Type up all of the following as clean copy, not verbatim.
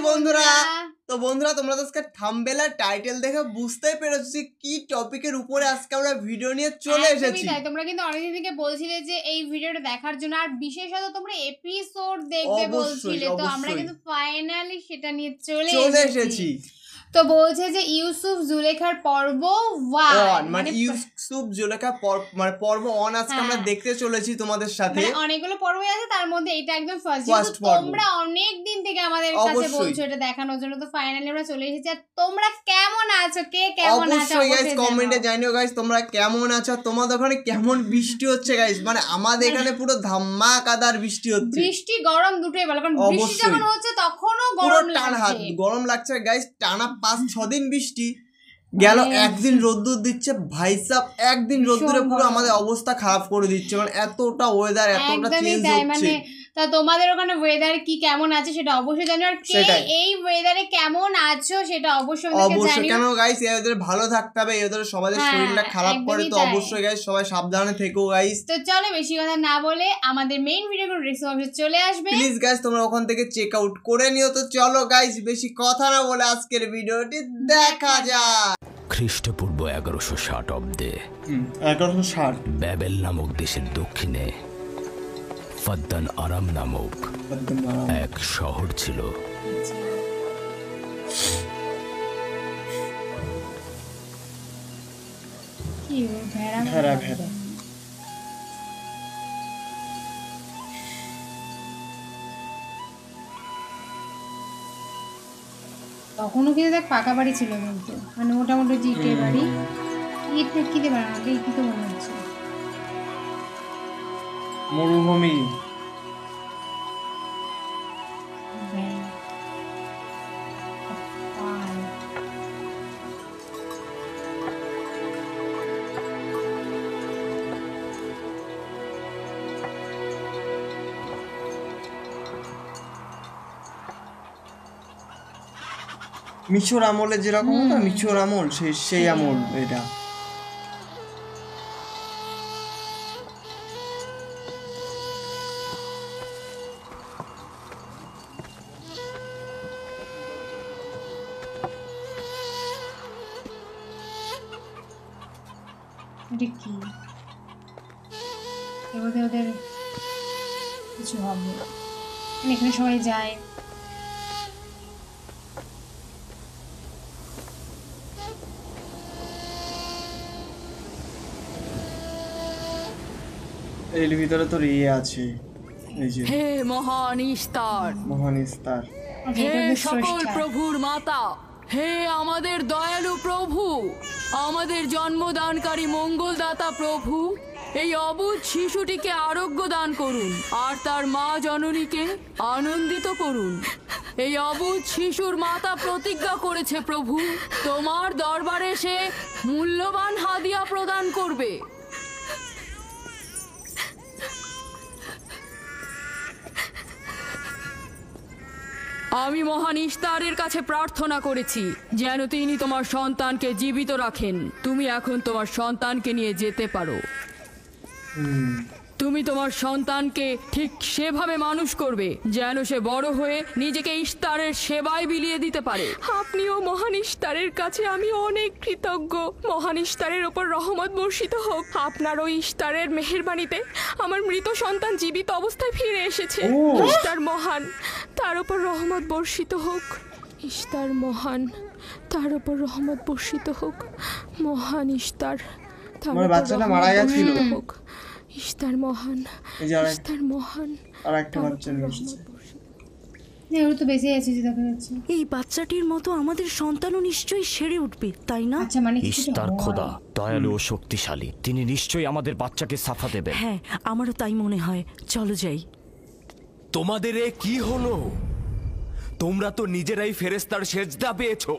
বন্ধুরা। তো বন্ধুরা তোমরা তো আজকে থাম্বনেল আর টাইটেল দেখে বুঝতেই পেরেছো কি টপিকের উপরে আজকে আমরা ভিডিও নিয়ে চলে এসেছি। তোমরা কিন্তু অনেকদিন থেকে বলছিলে যে এই ভিডিওটা দেখার জন্য, আর বিশেষত তোমরা এপিসোড দেখবে বলছিলে, তো আমরা কিন্তু ফাইনালি সেটা নিয়ে চলে এসেছি। তো বলছে যে ইউসুফ জুলেখার পর্ব 1, মানে ইউসুফ জুলেখা মানে পর্ব 1 আজকে আমরা দেখতে চলেছি তোমাদের সাথে। মানে অনেকগুলো পর্বই আছে, তার মধ্যে এটা একদম ফার্স্ট পর্ব। তোমরা অনেক দিন থেকে আমাদের কাছে বলছো এটা দেখানোর জন্য, তো ফাইনালি আমরা চলে এসেছি। আর তোমরা কেমন আছো, কে কেমন আছো অবশ্যই গাইস কমেন্টে জানিও গাইস তোমরা কেমন আছো, তোমাদের ওখানে কেমন বৃষ্টি হচ্ছে গাইস। মানে আমাদের এখানে পুরো ধামাকাদার বৃষ্টি হচ্ছে, বৃষ্টি গরম দুটোই ভালো, কারণ বৃষ্টি যখন হচ্ছে তখনও গরম লাগছে, গরম লাগছে গাইস। টানা 5-6 দিন বৃষ্টি গেল, একদিন রোদ্দুর দিচ্ছে ভাই সাহেব, একদিন রোদ্দুরে পুরো আমাদের অবস্থা খারাপ করে দিচ্ছে। মানে এতটা ওয়েদার এতটা চেঞ্জ হচ্ছে। তা তোমাদের ওখানে ওয়েদার কি কেমন আছে সেটা অবশ্যই জানিও, আর কে এই ওয়েদারে কেমন আছো সেটা অবশ্যই জানিও। কেন গাইস এই ওয়েদারে ভালো থাকতে হবে, এই ওয়েদারে সবাই শরীরটা খারাপ করে, তো অবশ্যই গাইস সবাই সাবধানে থেকো গাইস। তো চলো বেশি কথা না বলে আমাদের মেইন ভিডিও ডিসক্রিপশনে চলে আসবে, প্লিজ গাইস তোমরা ওখান থেকে চেক আউট করে নিও। তো চলো গাইস বেশি কথা না বলে আজকের ভিডিওটি দেখা যাক। খ্রিস্টপূর্ব 1160 অব্দে 1160 ব্যাবেল নামক দেশের দক্ষিণে ফাদ্দান আরাম নামক এক শহর ছিল। তখনও কিন্তু দেখ পাকা বাড়ি ছিল, কিন্তু মানে মোটামুটি জিটে বাড়ি, ইট কিতে বানানো, ইট তো মনে হচ্ছে মরুভূমি। মিশর আমলে যেরকম হতো, মিশর আমল সেই আমল এটা। কি ওদের কিছু হবে, এখানে সবাই যায়। এর ভিতরে তো ইয়ে আছে, এই যে হে মহান ইস্তার, হে সকল প্রভুর মাতা, হে আমাদের দয়ালু প্রভু, আমাদের জন্মদানকারী মঙ্গলদাতা প্রভু, এই অবুঝ শিশুটিকে আরোগ্য দান করুন আর তার মা জননীকে আনন্দিত করুন। এই অবুঝ শিশুর মাতা প্রতিজ্ঞা করেছে প্রভু, তোমার দরবারে সে মূল্যবান হাদিয়া প্রদান করবে। আমি মহান ইস্তারের কাছে প্রার্থনা করেছি যেন তিনি তোমার সন্তানকে জীবিত রাখেন। তুমি এখন তোমার সন্তানকে নিয়ে যেতে পারো। তুমি তোমার সন্তানকে ঠিক সেভাবে মানুষ করবে যেন সে বড় হয়ে নিজেকে ইস্তারের সেবায় বিলিয়ে দিতে পারে। আপনিও মহান ইস্তারের কাছে আমি অনেক কৃতজ্ঞ। মহান ইস্তারের ওপর রহমত বর্ষিত হোক। আপনার ওই ইস্তারের মেহেরবানিতে আমার মৃত সন্তান জীবিত অবস্থায় ফিরে এসেছে। ইস্তার মহান, তার উপর রহমত বর্ষিত হোক। ইস্তার মহান, তার উপর রহমত বর্ষিত হোক। মহান ইস্তার, তার উপর রহমত বর্ষিত হোক। ইস্তার মহান, ইস্তার মহান। আর একটা বাচ্চা নিয়ে এসেছে, ওর তো বেঁচে আছে যে দেখা যাচ্ছে। এই বাচ্চাটির মতো আমাদের সন্তানও নিশ্চয়ই সেরে উঠবে, তাই না? আচ্ছা, মানে ইস্তার খোদা দয়ালু ও শক্তিশালী, তিনি নিশ্চয়ই আমাদের বাচ্চাকে সাফা দেবেন। হ্যাঁ, আমারও তাই মনে হয়। চলো যাই। তোমাদের এ কি হলো? তোমরা তো নিজেরাই ফেরেশতার সেজদা পেয়েছো,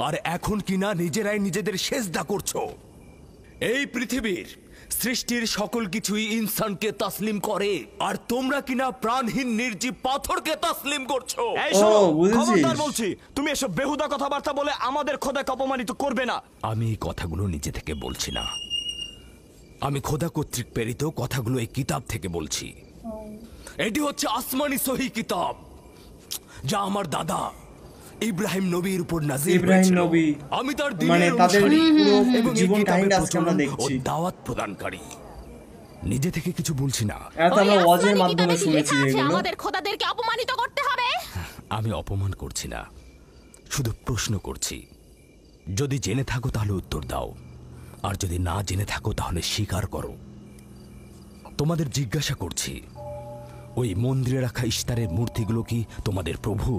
আর এখন কিনা নিজেরাই নিজেদের সেজদা করছো। এই পৃথিবীর সৃষ্টির সকল কিছুই ইনসানকে তাসলিম করে, আর তোমরা কিনা প্রাণহীন নির্জীব পাথরকে তাসলিম করছো। এই শোনো, খবরদার বলছি, তুমি এসব বেহুদা কথাবার্তা বলে আমাদের খোদাকে অপমানিত করবে না। আমি এই কথাগুলো নিজে থেকে বলছি না, আমি খোদা কর্তৃক প্রেরিত কথাগুলো এই কিতাব থেকে বলছি। এটি হচ্ছে আসমানি সহি কিতাব, যা আমার দাদা ইব্রাহিম নবীর উপর নাজিল ইব্রাহিম হয়েছিল। নবী আমি তার মানে দিনের তাদের অনুসারী পুরো এবং এই জীবন কিতাবের কাহিনী আজকে আমরা প্রচলন ও দেখছি। দাওয়াত প্রদানকারী। নিজে থেকে কিছু বলছি না, এত আমরা ওয়াজের মাধ্যমে শুনেছি এগুলো। আমাদের খোদাদেরকে অপমানিত করতে হবে। আমি অপমান করছি না, শুধু প্রশ্ন করছি। যদি জেনে থাকো তাহলে উত্তর দাও, আর যদি না জেনে থাকো তাহলে স্বীকার করো। তোমাদের জিজ্ঞাসা করছি, ওই মন্দিরে রাখা ইশতারের মূর্তিগুলো কি তোমাদের প্রভু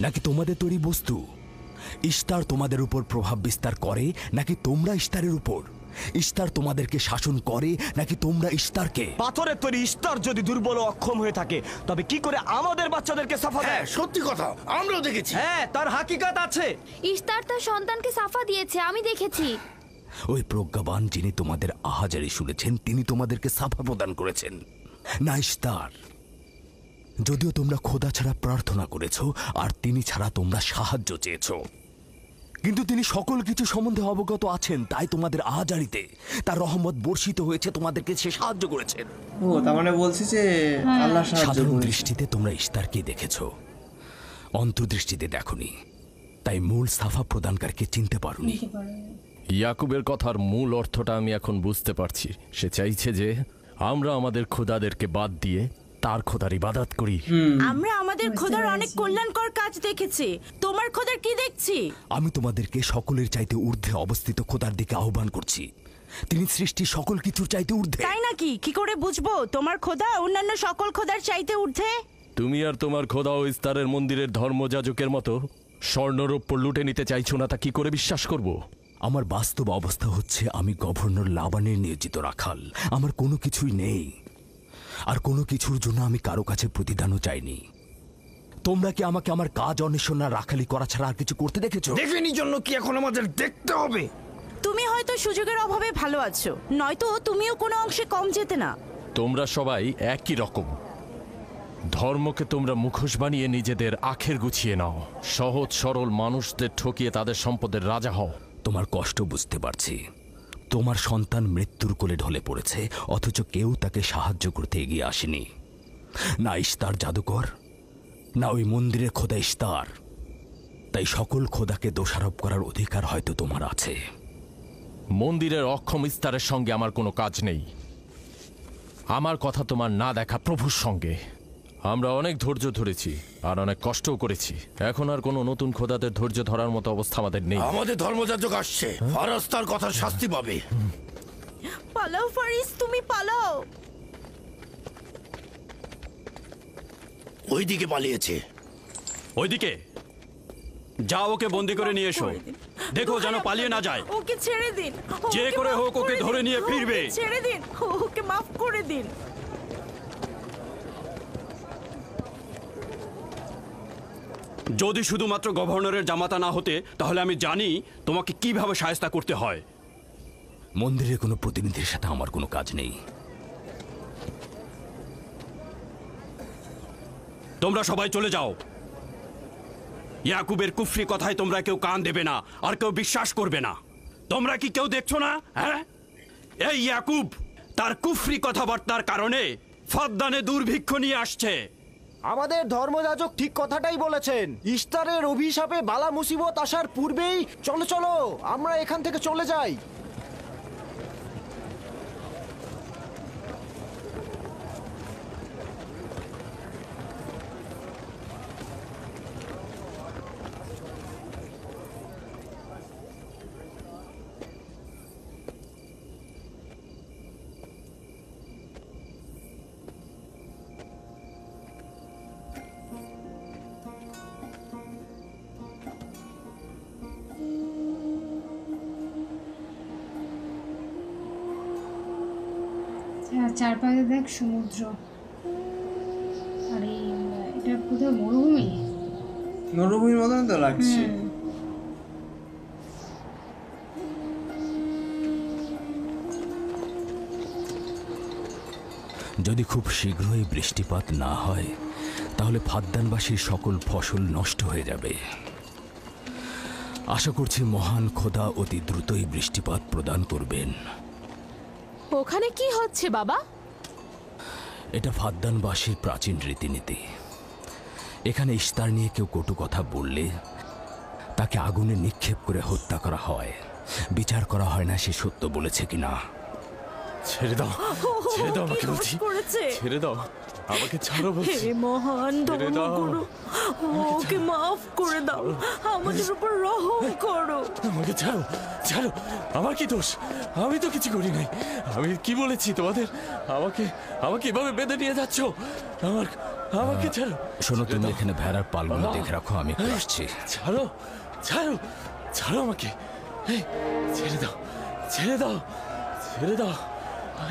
নাকি তোমাদের তৈরি বস্তু? ইশতার তোমাদের উপর প্রভাব বিস্তার করে নাকি তোমরা ইশতারের উপর? ইশতার তোমাদেরকে শাসন করে নাকি তোমরা ইশতারকে? পাথরের তৈরি ইস্তার যদি দুর্বল ও অক্ষম হয়ে থাকে তবে কি করে আমাদের বাচ্চাদেরকে সাফা দেয়? সত্যি কথা, আমরাও দেখেছি। হ্যাঁ, তার হাকিকাত আছে। ইশতার তার সন্তানকে সাফা দিয়েছে, আমি দেখেছি। ওই প্রজ্ঞাবান যিনি তোমাদের আহাজারি শুনেছেন তিনি তোমাদেরকে সাফা প্রদান করেছেন, না ইশতার। যদিও তোমরা খোদা ছাড়া প্রার্থনা করেছ আর তিনি ছাড়া তোমরা সাহায্য চেয়েছ, কিন্তু তিনি সকল কিছু সম্বন্ধে অবগত আছেন, তাই তোমাদের আহাজারিতে তার রহমত বর্ষিত হয়েছে, তোমাদেরকে সে সাহায্য করেছেন। ও তার মানে বলছি যে আল্লাহ সাহায্য সাধারণ করেছে। দৃষ্টিতে তোমরা ইশতারকে দেখেছ, অন্তর্দৃষ্টিতে দেখোনি, তাই মূল সাফা প্রদানকারীকে চিনতে পারোনি। ইয়াকুবের কথার মূল অর্থটা আমি এখন বুঝতে পারছি। সে চাইছে যে আমরা আমাদের খোদাদেরকে বাদ দিয়ে তার খোদার ইবাদত করি। আমরা আমাদের খোদার অনেক কল্যাণকর কাজ দেখেছি, তোমার খোদার কি দেখছি? আমি তোমাদেরকে সকলের চাইতে ঊর্ধ্বে অবস্থিত খোদার দিকে আহ্বান করছি। তিনি সৃষ্টির সকল কিছুর চাইতে ঊর্ধ্বে। তাই নাকি? কি করে বুঝবো তোমার খোদা অন্যান্য সকল খোদার চাইতে ঊর্ধ্বে? তুমি আর তোমার খোদা ও ইস্তারের মন্দিরের ধর্মযাজকের মতো স্বর্ণরৌপ্য লুটে নিতে চাইছো না, তা কি করে বিশ্বাস করব? আমার বাস্তব অবস্থা হচ্ছে আমি গভর্নর লাবানের নিয়োজিত রাখাল। আমার কোনো কিছুই নেই, আর কোনো কিছুর জন্য আমি কারো কাছে প্রতিদানও চাইনি। তোমরা কি আমাকে আমার কাজ অন্বেষণ না রাখালি করা ছাড়া আর কিছু করতে দেখেছো? দেখেনি জন্য কি এখন আমাদের দেখতে হবে? তুমি হয়তো সুযোগের অভাবে ভালো আছো, নয়তো তুমিও কোনো অংশে কম যেতে না। তোমরা সবাই একই রকম। ধর্মকে তোমরা মুখোশ বানিয়ে নিজেদের আখের গুছিয়ে নাও, সহজ সরল মানুষদের ঠকিয়ে তাদের সম্পদের রাজা হও। তোমার কষ্ট বুঝতে পারছি। তোমার সন্তান মৃত্যুর কোলে ঢলে পড়েছে, অথচ কেউ তাকে সাহায্য করতে এগিয়ে আসেনি। না ইশতার জাদুকর, না ওই মন্দিরের খোদা ইশতার। তাই সকল খোদাকে দোষারোপ করার অধিকার হয়তো তোমার আছে। মন্দিরের অক্ষম ইস্তারের সঙ্গে আমার কোনো কাজ নেই। আমার কথা তোমার না দেখা প্রভুর সঙ্গে। আমরা অনেক ধৈর্য ধরেছি আর অনেক কষ্টও করেছি। এখন আর কোনো নতুন খোদাদের ধৈর্য ধরার মতো অবস্থা আমাদের নেই। আমাদের ধর্মযাজক আসছে, ফারাজ তার কথার শাস্তি পাবে। পালাও ফারিস, তুমি পালাও। ওইদিকে পালিয়েছে। ওইদিকে যাও, ওকে বন্দি করে নিয়ে এসো। দেখো যেন পালিয়ে না যায়। ওকে ছেড়ে দিন, যে ওকে করে মাফ হোক ওকে করে ধরে দিন, নিয়ে ফিরবে। ওকে ছেড়ে দিন, ওকে মাফ করে দিন। যদি শুধুমাত্র গভর্নরের জামাতা না হতে তাহলে আমি জানি তোমাকে কিভাবে শায়েস্তা করতে হয়। মন্দিরের কোনো প্রতিনিধির সাথে আমার কোনো কাজ নেই। তোমরা সবাই চলে যাও। ইয়াকুবের কুফরি কথায় তোমরা কেউ কান দেবে না আর কেউ বিশ্বাস করবে না। তোমরা কি কেউ দেখছো না? হ্যাঁ, এই ইয়াকুব তার কুফরি কথাবার্তার কারণে ফাদ্দানে দুর্ভিক্ষ নিয়ে আসছে। আমাদের ধর্মযাজক ঠিক কথাটাই বলেছেন। ইস্তারের অভিশাপে বালা মুসিবত আসার পূর্বেই চলো চলো আমরা এখান থেকে চলে যাই। হ্যাঁ, চারপাশে দেখ সমুদ্র। আরে এটা কোথাও মরুভূমি, মরুভূমির মতন তো লাগছে। যদি খুব শীঘ্রই বৃষ্টিপাত না হয় তাহলে ফাদ্দানবাসীর সকল ফসল নষ্ট হয়ে যাবে। আশা করছি মহান খোদা অতি দ্রুতই বৃষ্টিপাত প্রদান করবেন। ওখানে কি হচ্ছে বাবা? এটা ফাদ্দানবাসীর প্রাচীন রীতিনীতি। এখানে ইস্তার নিয়ে কেউ কটু কথা বললে তাকে আগুনে নিক্ষেপ করে হত্যা করা হয়, বিচার করা হয় না সে সত্য বলেছে কিনা। ছেড়ে দাও আমাকে বলছি, ছেড়ে দাও আমাকে, ছাড়ো বলছি। হে মহান ছেড়ে দাও। ধর্মগুরু, ওকে মাফ করে দাও, আমাদের উপর রহম করো। আমাকে ছাড়ো, ছাড়ো, আমার কি দোষ? আমি তো কিছু করি নাই। আমি কি বলেছি তোমাদের? আমাকে এভাবে বেঁধে নিয়ে যাচ্ছ? আমাকে ছাড়ো। শোনো, তুমি এখানে ভেড়ার পালগুলো দেখে রাখো, আমি একটু আসছি। ছাড়ো, ছাড়ো, ছাড়ো আমাকে। এই, ছেড়ে দাও, ছেড়ে দাও, ছেড়ে দাও।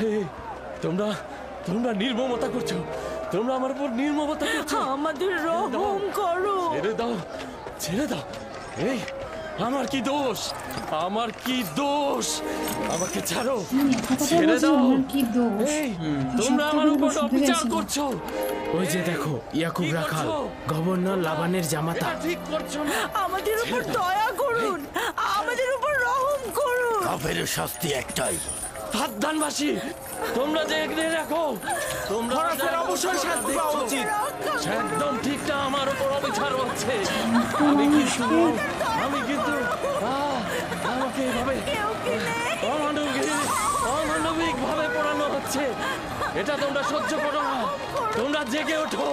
এই, তোমরা নির্মমতা করছো, তোমরা আমার উপর নির্মমতা করছো। আমাদের রহম করো। ছেড়ে দাও, ছেড়ে দাও। এই, আমার কি দোষ? আমার কি দোষ? আমাকে ছাড়ো, ছেড়ে দাও। এই, তোমরা আমার উপর অবিচার করছো। ওই যে দেখো, ইয়াকুব রাখাল, গভর্নর লাবানের জামাতা। ঠিক করছো না। আমাদের উপর দয়া করুন, আমাদের উপর রহম করুন। কাফের শাস্তি একটাই। ফাদ্দানবাসী, তোমরা যে এখানে রাখো, তোমরা অবশ্যই শাস্তি পাওয়া উচিত। একদম ঠিক না, আমার উপর অবিচার হচ্ছে। আমি কিন্তু আমাকে এভাবে অমানবিক ভাবে পড়ানো হচ্ছে। এটা তোমরা সহ্য করো না, তোমরা জেগে ওঠো।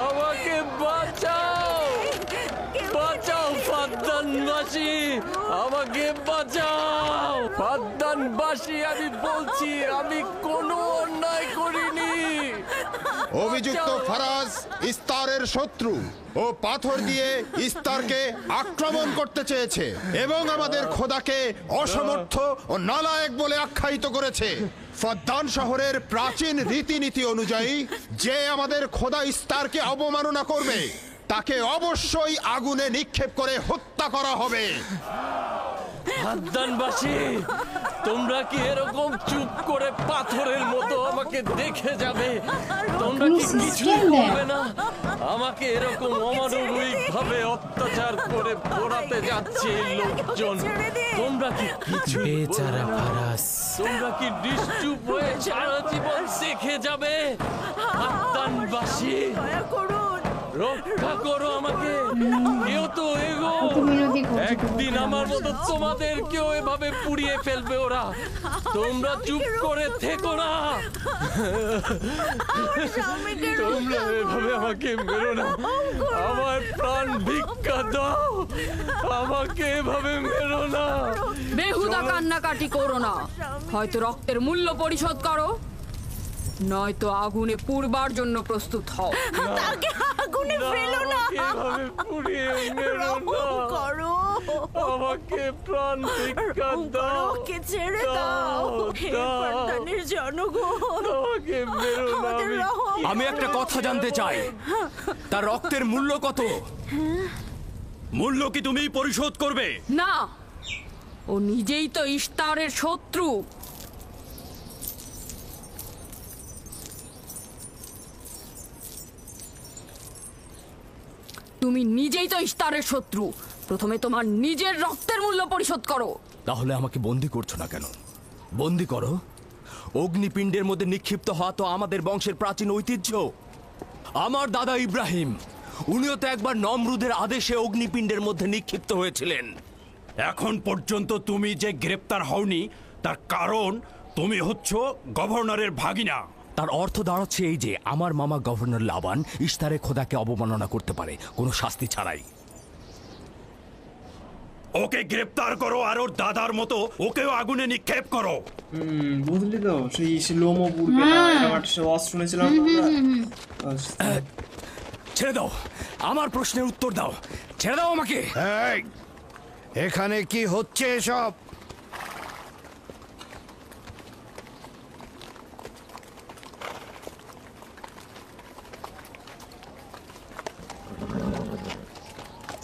আমাকে বাঁচাও, বাঁচাও ফাদ্দানবাসী, আমাকে বাঁচাও ফাদ্দানবাসী। আমি বলছি আমি কোনো অন্যায় করিনি। অভিযুক্ত ফারাজ ইস্তারের শত্রু ও পাথর দিয়ে ইস্তারকে আক্রমণ করতে চেয়েছে এবং আমাদের খোদাকে অসমর্থ ও নালায়েক বলে আখ্যায়িত করেছে। ফাদ্দান শহরের প্রাচীন রীতিনীতি অনুযায়ী যে আমাদের খোদা ইস্তারকে অবমাননা করবে তাকে অবশ্যই আগুনে নিক্ষেপ করে হত্যা করা হবে। ফাদ্দানবাসী, তোমরা কি এরকম চুপ করে পাথরের মতো আমাকে দেখে যাবে? তোমরা কি কিছুই করবে না? আমাকে এরকম অমানবিক ভাবে অত্যাচার করে পোড়াতে যাচ্ছে এই লোকজন। তোমরা কি কিছু বেচারা ফারাজ, তোমরা কি নিশ্চুপ হয়ে সারা জীবন দেখে যাবে? ফাদ্দানবাসী, রক্ষা করো আমাকে। কেউ তো এগো, একদিন আমার মতো তোমাদের কেউ এভাবে পুড়িয়ে ফেলবে ওরা। তোমরা চুপ করে থেকো না, তোমরা এভাবে আমাকে মেরো না। আমার প্রাণ ভিক্ষা দাও, আমাকে এভাবে মেরো না। বেহুদা কান্নাকাটি করো না, হয়তো রক্তের মূল্য পরিশোধ করো, নয়তো আগুনে পুড়বার জন্য প্রস্তুত হও। তাকে আগুনে ফেলো না, এভাবে পুড়িয়ে মেরো না। করো, আমাকে প্রাণ ভিক্ষা দাও, ওকে ছেড়ে দাও। হে ফাদ্দানের জনগণ, আমাকে মেরো না। আমি একটা কথা জানতে চাই, তার রক্তের মূল্য কত? মূল্য কি তুমি পরিশোধ করবে? না, ও নিজেই তো ইস্তারের শত্রু। তুমি নিজেই তো ইস্তারের শত্রু। প্রথমে তোমার নিজের রক্তের মূল্য পরিশোধ করো। তাহলে আমাকে বন্দি করছো না কেন? বন্দি করো। অগ্নিপিণ্ডের মধ্যে নিক্ষিপ্ত হওয়া তো আমাদের বংশের প্রাচীন ঐতিহ্য। আমার দাদা ইব্রাহিম, উনিও তো একবার নমরুদের আদেশে অগ্নিপিণ্ডের মধ্যে নিক্ষিপ্ত হয়েছিলেন। এখন পর্যন্ত তুমি যে গ্রেপ্তার হওনি তার কারণ তুমি হচ্ছ গভর্নরের ভাগিনা। তার অর্থ দাঁড়াচ্ছে এই যে আমার মামা গভর্নর লাবান ইস্তারে খোদাকে অবমাননা করতে পারে কোনো শাস্তি ছাড়াই। ওকে গ্রেপ্তার করো আর ওর দাদার মতো ওকেও আগুনে নিক্ষেপ করো। বুঝলি তো, সেই লোমো পুড়বে না, এরকম একটা ওয়াজ শুনেছিলাম। ছেড়ে দাও, আমার প্রশ্নের উত্তর দাও, ছেড়ে দাও আমাকে। এখানে কি হচ্ছে এসব?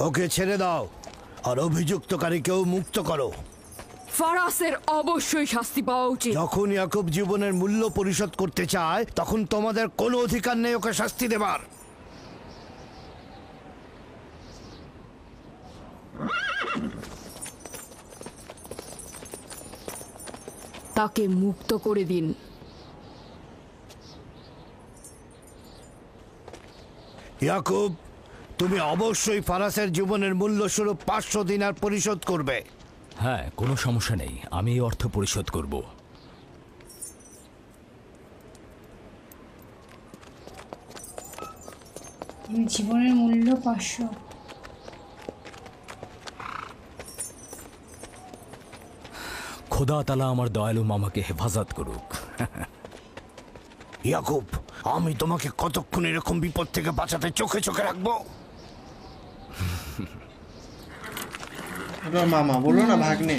ওকে ছেড়ে দাও আর অভিযুক্তকারীকেও মুক্ত করো। ফারাসের অবশ্যই শাস্তি পাওয়া উচিত। যখন ইয়াকুব জীবনের মূল্য পরিশোধ করতে চায় তখন তোমাদের কোনো অধিকার নেই ওকে শাস্তি দেবার। তাকে মুক্ত করে দিন। ইয়াকুব, তুমি অবশ্যই ফারাসের জীবনের মূল্য স্বরূপ 500 দিনার পরিশোধ করবে। হ্যাঁ, কোনো সমস্যা নেই, আমি এই অর্থ পরিশোধ করব। জীবনের মূল্য 500। খোদা তাআলা আমার দয়ালু মামাকে হেফাজত করুক। ইয়াকুব, আমি তোমাকে কতক্ষণ এরকম বিপদ থেকে বাঁচাতে চোখে চোখে রাখবো? মামা বলো না ভাগ্নে।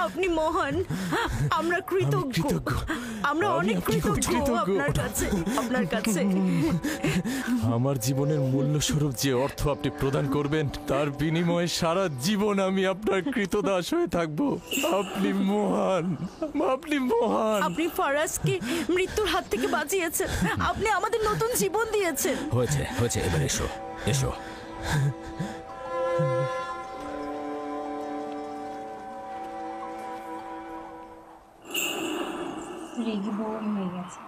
আপনি মহান, আমরা কৃতজ্ঞ, আমরা অনেক কৃতজ্ঞ আপনার কাছে। আমার জীবনের মূল্য স্বরূপ যে অর্থ আপনি প্রদান করবেন তার বিনিময়ে সারা জীবন আমি আপনার কৃতদাস হয়ে থাকব। আপনি মহান, আপনি মহান। আপনি ফারাজকে মৃত্যুর হাত থেকে বাঁচিয়েছেন, আপনি আমাদের নতুন জীবন দিয়েছেন। হয়েছে হয়েছে, এবার এসো এসো। রেগে বোর হয়ে গেছে।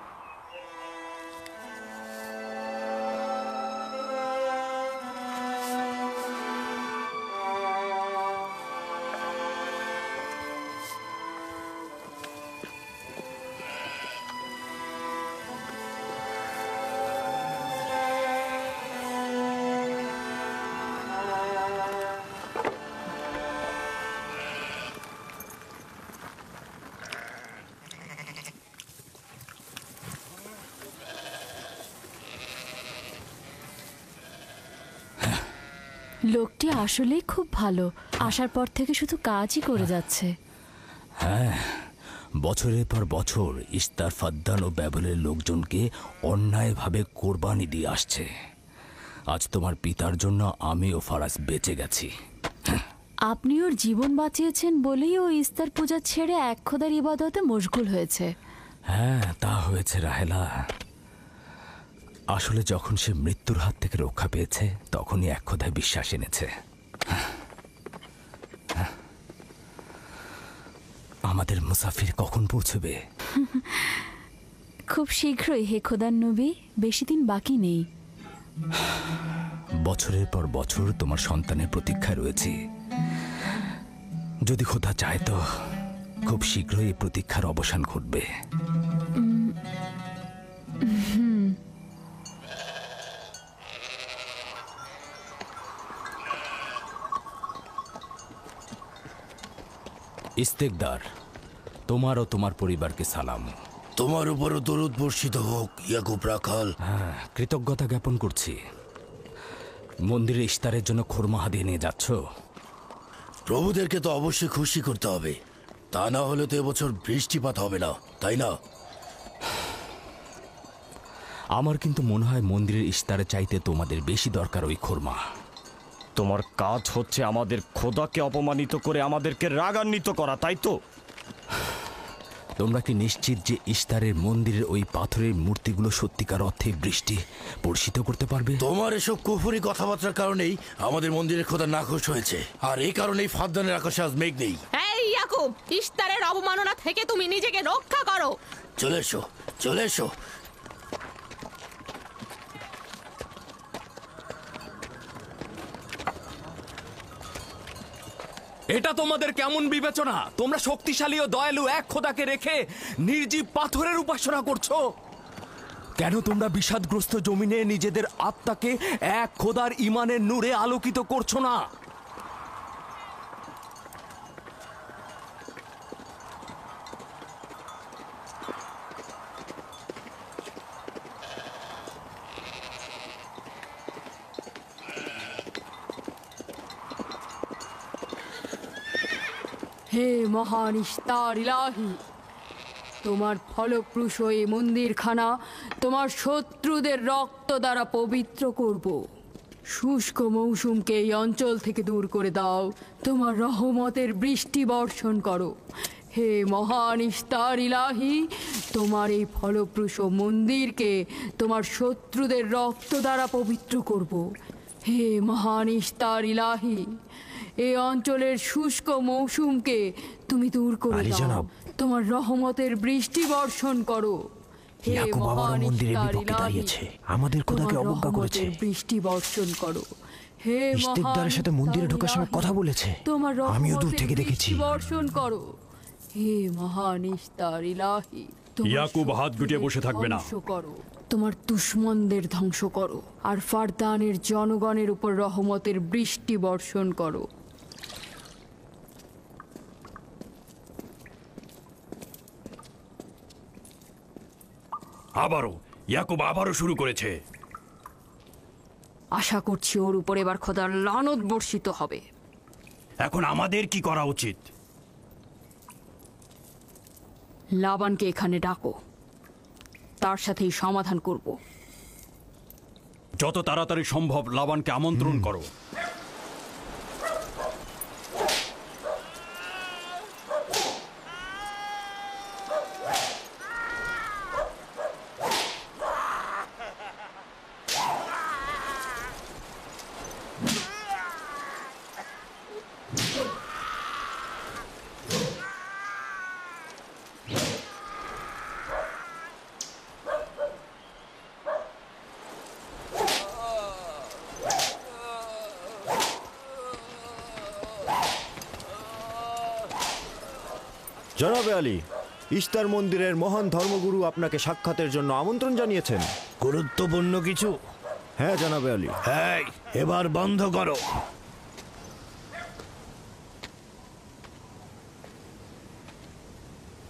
লোকটি আসলেই খুব ভালো, আসার পর থেকে শুধু কাজই করে যাচ্ছে। হ্যাঁ, বছরের পর বছর ইস্তার, ফাদ্দান ও ব্যাবলের লোকজনকে অন্যায়ভাবে কোরবানি দিয়ে আসছে। আজ তোমার পিতার জন্য আমি ও ফারাজ বেঁচে গেছি। আপনি ওর জীবন বাঁচিয়েছেন বলেই ও ইস্তার পূজা ছেড়ে এক খোদার ইবাদতে মশগুল হয়েছে। হ্যাঁ, তা হয়েছে রাহেলা। আসলে যখন সে মৃত্যুর হাত থেকে রক্ষা পেয়েছে তখনই এক খোদায় বিশ্বাস এনেছে। আমাদের মুসাফির কখন পৌঁছবে? খুব শীঘ্রই হে খোদার নবী, বেশি দিন বাকি নেই। বছরের পর বছর তোমার সন্তানের প্রতীক্ষায় রয়েছি। যদি খোদা চায় তো খুব শীঘ্রই এই প্রতীক্ষার অবসান ঘটবে। ইস্তেকদার, তোমার ও তোমার পরিবারকে সালাম। তোমার উপরও দরুদ বর্ষিত হোক ইয়াকুব রাখাল। হ্যাঁ, কৃতজ্ঞতা জ্ঞাপন করছি। মন্দিরে ইস্তারের জন্য খোরমা হাদিয়ে নিয়ে যাচ্ছ? প্রভুদেরকে তো অবশ্যই খুশি করতে হবে, তা না হলে তো এবছর বৃষ্টিপাত হবে না, তাই না? আমার কিন্তু মনে হয় মন্দিরের ইস্তারে চাইতে তোমাদের বেশি দরকার ওই খোরমা। তোমার কাজ হচ্ছে আমাদের খোদাকে অপমানিত করে আমাদেরকে রাগান্বিত করা, তাই তো? তোমরা কি নিশ্চিত যে ইস্তারের মন্দিরের ওই পাথরের মূর্তিগুলো সত্যিকার অর্থে বৃষ্টি বর্ষিত করতে পারবে? তোমার এসব কুফুরি কথাবার্তার কারণেই আমাদের মন্দিরের খোদা নাখোশ হয়েছে, আর এই কারণেই ফাদ্দানের আকাশে আজ মেঘ নেই। এই ইয়াকুব, ইস্তারের অবমাননা থেকে তুমি নিজেকে রক্ষা করো। চলে এসো, চলে এসো। এটা তোমাদের কেমন বিবেচনা? তোমরা শক্তিশালী ও দয়ালু এক খোদাকে রেখে নির্জীব পাথরের উপাসনা করছো। কেন তোমরা বিষাদগ্রস্ত জমিনে নিজেদের আত্মাকে এক খোদার ঈমানের নূরে আলোকিত করছো না? হে মহান ইস্তার ইলাহি, তোমার ফলপ্রসূ এই মন্দিরখানা তোমার শত্রুদের রক্ত দ্বারা পবিত্র করব। শুষ্ক মৌসুমকে এই অঞ্চল থেকে দূর করে দাও। তোমার রহমতের বৃষ্টি বর্ষণ করো। হে মহান ইস্তার ইলাহি, তোমার এই ফলপ্রসূ মন্দিরকে তোমার শত্রুদের রক্ত দ্বারা পবিত্র করব। হে মহান ইস্তার ইলাহি, এই অঞ্চলের শুষ্ক মৌসুমকে তুমি দূর করে দাও। তোমার রহমতের বৃষ্টি বর্ষণ করো। ইয়াকুব আবারও মন্দিরের বিপক্ষে দাঁড়িয়েছে, আমাদের খোদাকে অবজ্ঞা করেছে। বৃষ্টি বর্ষণ করো। হে ইস্তেকদারের সাথে মন্দিরে ঢোকার সময় কথা বলেছে, আমিও দূর থেকে দেখেছি। বর্ষণ করো। হে মহান ইস্তার ইলাহি, ইয়াকুব হাত গুটিয়ে বসে থাকবে না। করো, তোমার দুশমনদের ধ্বংস করো আর ফারদানের জনগণের উপর রহমতের বৃষ্টি বর্ষণ করো। ইয়াকুব আবারও শুরু করেছে। আশা করছি ওর উপর এবার খোদার লানত বর্ষিত হবে। এখন আমাদের কি করা উচিত? লাবানকে এখানে ডাকো, তার সাথেই সমাধান করব। যত তাড়াতাড়ি সম্ভব লাবানকে আমন্ত্রণ করো। জনাবে আলী, ইস্তার মন্দিরের মহান ধর্মগুরু আপনাকে সাক্ষাতের জন্য আমন্ত্রণ জানিয়েছেন। গুরুত্বপূর্ণ কিছু? হ্যাঁ জনাবে আলী। হ্যাঁ, এবার বন্ধ করো।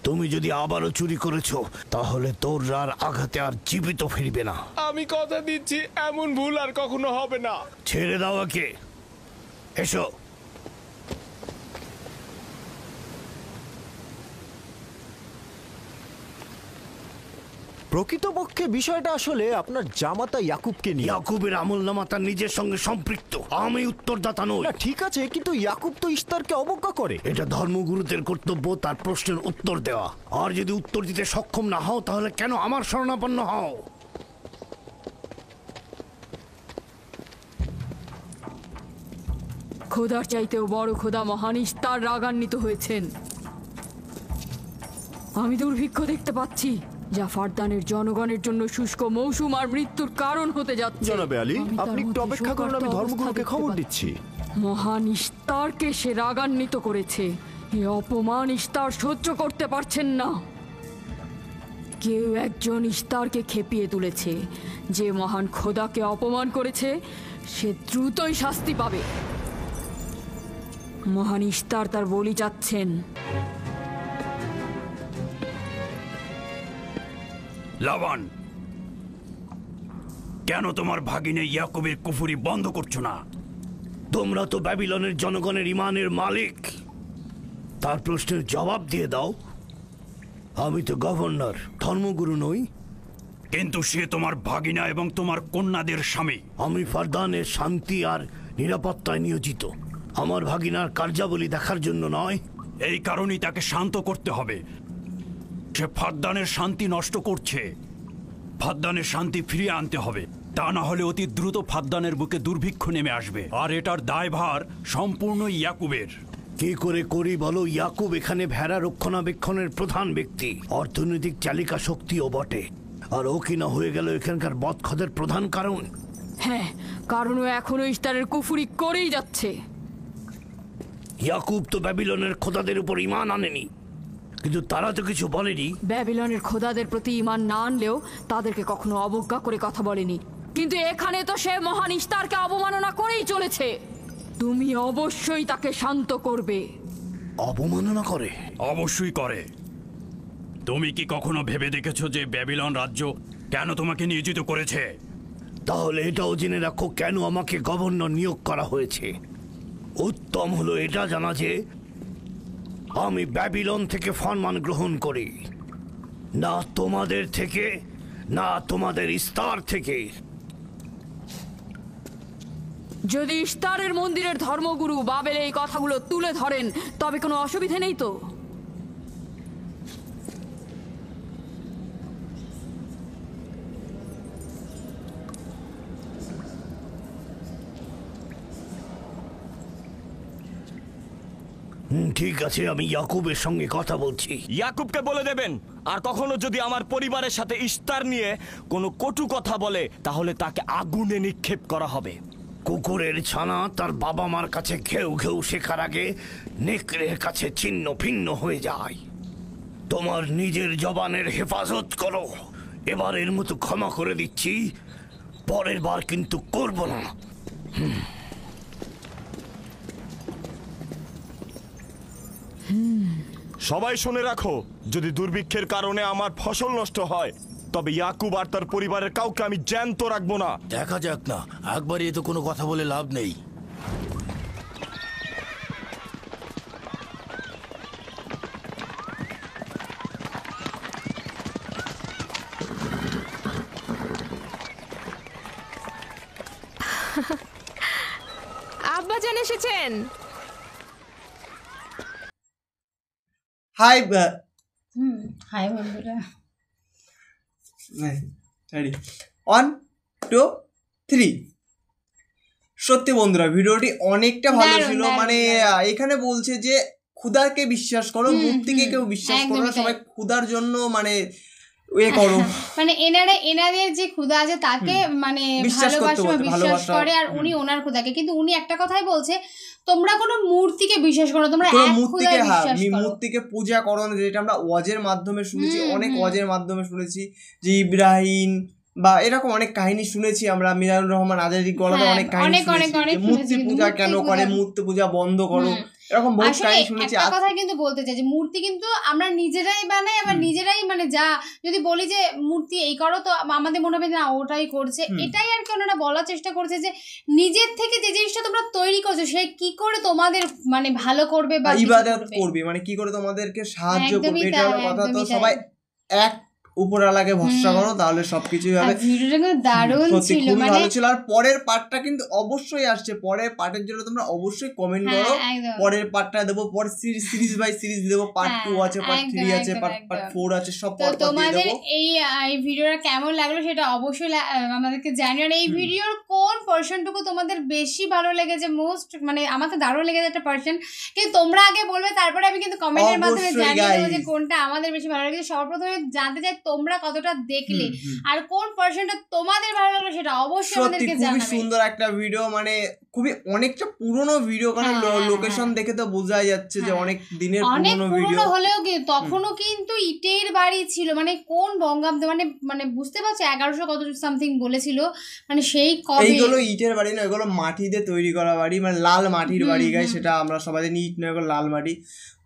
তুমি যদি আবারও চুরি করেছো তাহলে তোর আর আঘাতে আর জীবিত ফিরবে না। আমি কথা দিচ্ছি এমন ভুল আর কখনো হবে না। ছেড়ে দাও একে। এসো। প্রকৃতপক্ষে বিষয়টা আসলে আপনার জামাতা ইয়াকুবকে নিয়ে। ইয়াকুবের আমলনামা তার নিজের সঙ্গে সম্পৃক্ত, আমি উত্তরদাতা নই। না ঠিক আছে, কিন্তু ইয়াকুব তো ইস্তারকে অবজ্ঞা করে। এটা ধর্মগুরুদের কর্তব্য তার প্রশ্নের উত্তর দেওয়া। আর যদি উত্তর দিতে সক্ষম না হও তাহলে কেন আমার শরণাপন্ন হও? খোদার চাইতেও বড় খোদা মহান ইস্তার রাগান্বিত হয়েছেন। আমি দুর্ভিক্ষ দেখতে পাচ্ছি, যা ফারদানের জনগণের জন্য শুষ্ক মৌসুম আর মৃত্যুর কারণ হতে যাচ্ছে। জনাবে আলী, আপনি একটু অপেক্ষা করুন, আমি ধর্মগুরুকে খবর দিচ্ছি। মহান ইস্তারকে সে রাগান্বিত করেছে। এ অপমান ইস্তার সহ্য করতে পারছেন না। কেউ একজন ইস্তারকে খেপিয়ে তুলেছে। যে মহান খোদাকে অপমান করেছে সে দ্রুতই শাস্তি পাবে। মহান ইস্তার তার বলি চাচ্ছেন। লাবান, কেন তোমার ভাগিনে ইয়াকুবের কুফরি বন্ধ করছো না? তোমরা তো ব্যাবিলনের জনগণের ইমানের মালিক, তার প্রশ্নের জবাব দিয়ে দাও। আমি তো গভর্নর, ধর্মগুরু নই। কিন্তু সে তোমার ভাগিনা এবং তোমার কন্যাদের স্বামী। আমি ফারদানের শান্তি আর নিরাপত্তায় নিয়োজিত, আমার ভাগিনার কার্যাবলী দেখার জন্য নয়। এই কারণেই তাকে শান্ত করতে হবে। সে ফারদানের শান্তি নষ্ট করছে। ফারদানের শান্তি ফিরিয়ে আনতে হবে, তা না হলে অতি দ্রুত ফারদানের বুকে দুর্ভিক্ষ নেমে আসবে, আর এটার দায়ভার সম্পূর্ণ ইয়াকুবের। কি করে করি বলো? ইয়াকুব এখানে ভেড়া রক্ষণাবেক্ষণের প্রধান ব্যক্তি, অর্থনৈতিক চালিকা শক্তিও বটে। আর ও কিনা হয়ে গেল এখানকার বদখদের প্রধান কারণ। হ্যাঁ, কারণ ও এখনো ইস্তারের কুফরি করেই যাচ্ছে। ইয়াকুব তো ব্যাবিলনের খোদাদের উপর ঈমান আনেনি, কিন্তু তারা তো কিছু বলেনি। ব্যাবিলনের খোদাদের প্রতি ঈমান না আনলেও তাদেরকে কখনো অবজ্ঞা করে কথা বলেনি। কিন্তু এখানে তো সে মহান ইস্তারকে অবমাননা করেই চলেছে। তুমি অবশ্যই তাকে শান্ত করবে। অবমাননা করে? অবশ্যই করে। তুমি কি কখনো ভেবে দেখেছো যে ব্যাবিলন রাজ্য কেন তোমাকে নিয়োজিত করেছে? তাহলে এটাও জেনে রাখো কেন আমাকে গভর্নর নিয়োগ করা হয়েছে। উত্তম হলো এটা জানা যে আমি ব্যাবিলন থেকে ফরমান গ্রহণ করি, না তোমাদের থেকে, না তোমাদের ইস্তার থেকে। যদি ইস্তারের মন্দিরের ধর্মগুরু বাবেল এই কথাগুলো তুলে ধরেন তবে কোনো অসুবিধা নেই তো? ঠিক আছে, আমি ইয়াকুবের সঙ্গে কথা বলছি। ইয়াকুবকে বলে দেবেন, আর কখনো যদি আমার পরিবারের সাথে ইস্তার নিয়ে কোনো কটু কথা বলে তাহলে তাকে আগুনে নিক্ষেপ করা হবে। কুকুরের ছানা তার বাবা মার কাছে ঘেউ ঘেউ শেখার আগে নেকড়ের কাছে ছিন্ন ভিন্ন হয়ে যায়। তোমার নিজের জবানের হেফাজত করো। এবারের মতো ক্ষমা করে দিচ্ছি, পরের বার কিন্তু করব না। সবাই শুনে রাখো, যদি দুর্ভিক্ষের কারণে আমার ফসল নষ্ট হয় তবে ইয়াকুব আর তার পরিবারের কাউকে আমি জ্যান্ত রাখবো না। দেখা যাক না, একবারই তো কোনো কথা বলে লাভ নেই। আব্বাজান এসেছেন। হাই হাই বন্ধুরা। 1 2 3। সত্যি বন্ধুরা ভিডিওটি অনেকটা ভালো ছিল। মানে এখানে বলছে যে খুদাকে বিশ্বাস করো, মূর্তিকে কেউ বিশ্বাস করো না, সবাই খুদার জন্য মানে এ করো। মানে এনাদের যে খুদা আছে তাকে মানে বিশ্বাস করে, আর উনি ওনার খুদাকে। কিন্তু উনি একটা কথাই বলছে, তোমরা কোনো মূর্তিকে বিশ্বাস করো, তোমরা এক খুদাকে বিশ্বাস করো। মূর্তিকে পূজা করো না, যেটা আমরা ওয়াজের মাধ্যমে শুনেছি, অনেক ওয়াজের মাধ্যমে শুনেছি যে ইব্রাহিম বা এরকম অনেক কাহিনী শুনেছি আমরা। মিজানুর রহমান আজারি গলাতে অনেক কাহিনী শুনেছি, মূর্তি পূজা কেন করে, মূর্তি পূজা বন্ধ করো, এরকম বহুত কাহিনী শুনেছি। একটা কথা কিন্তু বলতে চাই যে মূর্তি কিন্তু আমরা নিজেরাই বানাই, আবার নিজেরাই মানে যা যদি বলি যে মূর্তি এই করো তো আমাদের মনে হবে না ওটাই করছে। এটাই আর কি ওনারা বলার চেষ্টা করছে যে নিজের থেকে যে জিনিসটা তোমরা তৈরি করছো সে কি করে তোমাদের মানে ভালো করবে বা ইবাদত করবে, মানে কি করে তোমাদেরকে সাহায্য করবে, এটা হলো কথা। তো সবাই এক উপরওয়ালাকে ভরসা করো, তাহলে সবকিছুই হবে। ভিডিওটা কিন্তু দারুণ ছিল, মানে ভালো ছিল। আর পরের পার্টটা কিন্তু অবশ্যই আসছে, পরের পার্টের জন্য তোমরা অবশ্যই কমেন্ট করো। পরের পার্টটা দেবো, পর সিরিজ বাই সিরিজ দেবো। পার্ট 2 আছে, পার্ট 3 আছে, পার্ট 4 আছে, সব পর পর তোমাদের এই ভিডিওটা কেমন লাগলো সেটা অবশ্যই আমাদেরকে জানিও। এই ভিডিওর কোন পোরশনটুকু তোমাদের বেশি ভালো লেগেছে, মোস্ট মানে আমাকে দারুণ লেগেছে একটা পার্সন, কিন্তু তোমরা আগে বলবে, তারপরে আমি কিন্তু কমেন্টের মাধ্যমে জানিয়ে দেবো যে কোনটা আমাদের বেশি ভালো লেগেছে। সর্বপ্রথমে জানতে চাই তোমরা কতটা দেখলে আর কোন পার্সনটা তোমাদের ভালো লাগলো সেটা অবশ্যই আমাদেরকে জানাবে। খুবই সুন্দর একটা ভিডিও, মানে খুবই অনেকটা পুরনো ভিডিও, কারণ লোকেশন দেখে তো বোঝাই যাচ্ছে যে অনেক দিনের পুরনো ভিডিও হলেও কি তখনও কিন্তু ইটের বাড়ি ছিল, মানে কোন বঙ্গাব্দে মানে মানে বুঝতে পারছো 1100 কত সামথিং বলেছিল, মানে সেই কবে। এইগুলো ইটের বাড়ি না, এগুলো মাটি দিয়ে তৈরি করা বাড়ি, মানে লাল মাটির বাড়ি গাইস। সেটা আমরা সবাই জানি, ইট নয়, এগুলো লাল মাটি।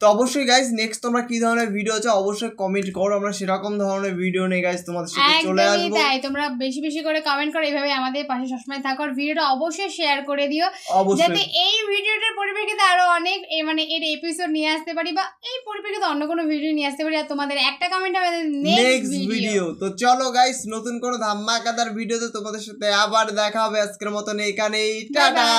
তো অবশ্যই গাইস নেক্সট তোমরা কি ধরনের ভিডিও চাও অবশ্যই কমেন্ট করো, আমরা সেরকম ধরনের ভিডিও নিয়ে গাইস তোমাদের সাথে চলে আসবো। তাই তোমরা বেশি বেশি করে কমেন্ট করো, এইভাবে আমাদের পাশে সবসময় থাকো। আর ভিডিওটা অবশ্যই শেয়ার করে দিও, যাতে এই ভিডিওটার পরিপ্রেক্ষিতে আরো অনেক মানে এর এপিসোড নিয়ে আসতে পারি, বা এই পরিপ্রেক্ষিতে অন্য কোনো ভিডিও নিয়ে আসতে পারি। আর তোমাদের একটা কমেন্ট আমাদের নেক্সট ভিডিও। তো চলো গাইস নতুন কোনো ধামাকাদার ভিডিওতে তোমাদের সাথে আবার দেখা হবে। আজকের মতন এখানেই, টাটা।